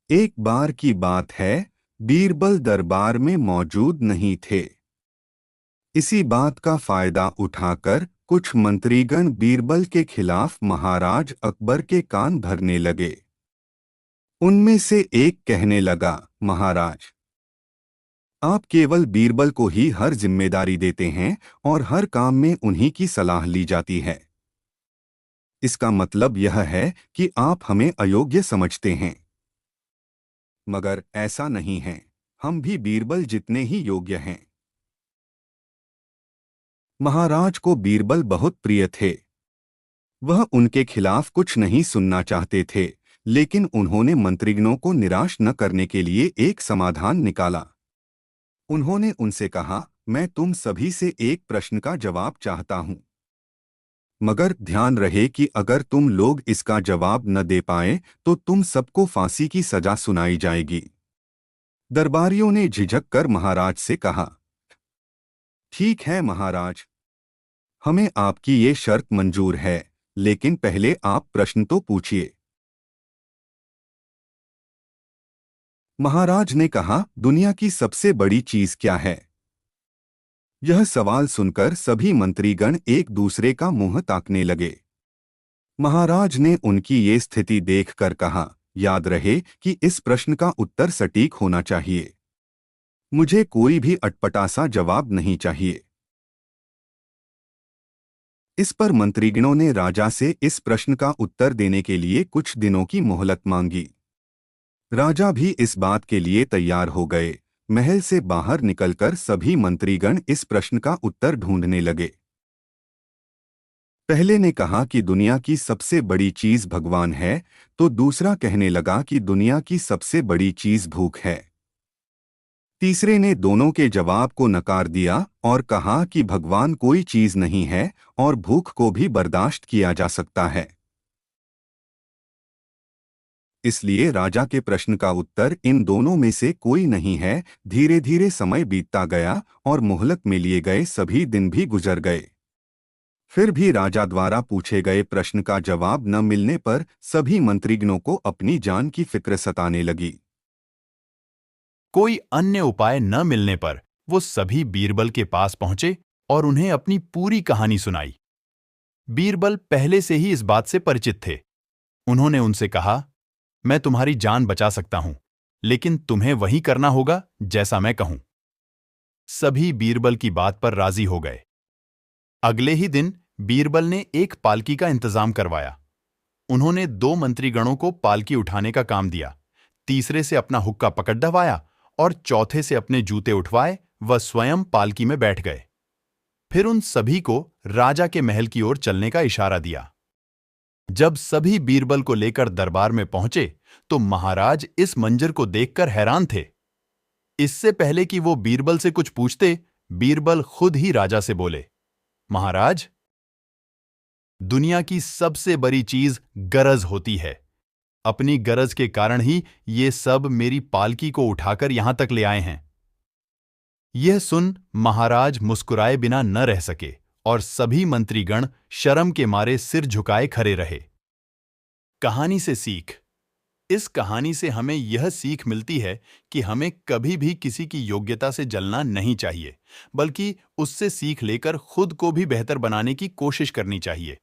एक बार की बात है, बीरबल दरबार में मौजूद नहीं थे। इसी बात का फायदा उठाकर कुछ मंत्रीगण बीरबल के खिलाफ महाराज अकबर के कान भरने लगे। उनमें से एक कहने लगा, महाराज, आप केवल बीरबल को ही हर जिम्मेदारी देते हैं और हर काम में उन्हीं की सलाह ली जाती है। इसका मतलब यह है कि आप हमें अयोग्य समझते हैं। मगर ऐसा नहीं है, हम भी बीरबल जितने ही योग्य हैं। महाराज को बीरबल बहुत प्रिय थे। वह उनके खिलाफ कुछ नहीं सुनना चाहते थे, लेकिन उन्होंने मंत्रिगणों को निराश न करने के लिए एक समाधान निकाला। उन्होंने उनसे कहा, मैं तुम सभी से एक प्रश्न का जवाब चाहता हूं, मगर ध्यान रहे कि अगर तुम लोग इसका जवाब न दे पाए तो तुम सबको फांसी की सजा सुनाई जाएगी। दरबारियों ने झिझक कर महाराज से कहा, ठीक है महाराज, हमें आपकी ये शर्त मंजूर है, लेकिन पहले आप प्रश्न तो पूछिए। महाराज ने कहा, दुनिया की सबसे बड़ी चीज क्या है? यह सवाल सुनकर सभी मंत्रीगण एक दूसरे का मुंह ताकने लगे। महाराज ने उनकी ये स्थिति देखकर कहा, याद रहे कि इस प्रश्न का उत्तर सटीक होना चाहिए। मुझे कोई भी अटपटा-सा जवाब नहीं चाहिए। इस पर मंत्रीगणों ने राजा से इस प्रश्न का उत्तर देने के लिए कुछ दिनों की मोहलत मांगी। राजा भी इस बात के लिए तैयार हो गए। महल से बाहर निकलकर सभी मंत्रीगण इस प्रश्न का उत्तर ढूंढने लगे। पहले ने कहा कि दुनिया की सबसे बड़ी चीज भगवान है, तो दूसरा कहने लगा कि दुनिया की सबसे बड़ी चीज भूख है। तीसरे ने दोनों के जवाब को नकार दिया और कहा कि भगवान कोई चीज नहीं है और भूख को भी बर्दाश्त किया जा सकता है। इसलिए राजा के प्रश्न का उत्तर इन दोनों में से कोई नहीं है। धीरे धीरे समय बीतता गया और मोहलत में लिए गए सभी दिन भी गुजर गए। फिर भी राजा द्वारा पूछे गए प्रश्न का जवाब न मिलने पर सभी मंत्रीगणों को अपनी जान की फिक्र सताने लगी। कोई अन्य उपाय न मिलने पर वो सभी बीरबल के पास पहुंचे और उन्हें अपनी पूरी कहानी सुनाई। बीरबल पहले से ही इस बात से परिचित थे। उन्होंने उनसे कहा, मैं तुम्हारी जान बचा सकता हूं, लेकिन तुम्हें वही करना होगा जैसा मैं कहूं। सभी बीरबल की बात पर राजी हो गए। अगले ही दिन बीरबल ने एक पालकी का इंतजाम करवाया। उन्होंने 2 मंत्रीगणों को पालकी उठाने का काम दिया, तीसरे से अपना हुक्का पकड़वाया और चौथे से अपने जूते उठवाए वह स्वयं पालकी में बैठ गए। फिर उन सभी को राजा के महल की ओर चलने का इशारा दिया। जब सभी बीरबल को लेकर दरबार में पहुंचे तो महाराज इस मंजर को देखकर हैरान थे। इससे पहले कि वो बीरबल से कुछ पूछते, बीरबल खुद ही राजा से बोले, महाराज, दुनिया की सबसे बड़ी चीज गरज होती है। अपनी गरज के कारण ही ये सब मेरी पालकी को उठाकर यहां तक ले आए हैं। यह सुन महाराज मुस्कुराए बिना न रह सके और सभी मंत्रीगण शर्म के मारे सिर झुकाए खड़े रहे। कहानी से सीख। इस कहानी से हमें यह सीख मिलती है कि हमें कभी भी किसी की योग्यता से जलना नहीं चाहिए, बल्कि उससे सीख लेकर खुद को भी बेहतर बनाने की कोशिश करनी चाहिए।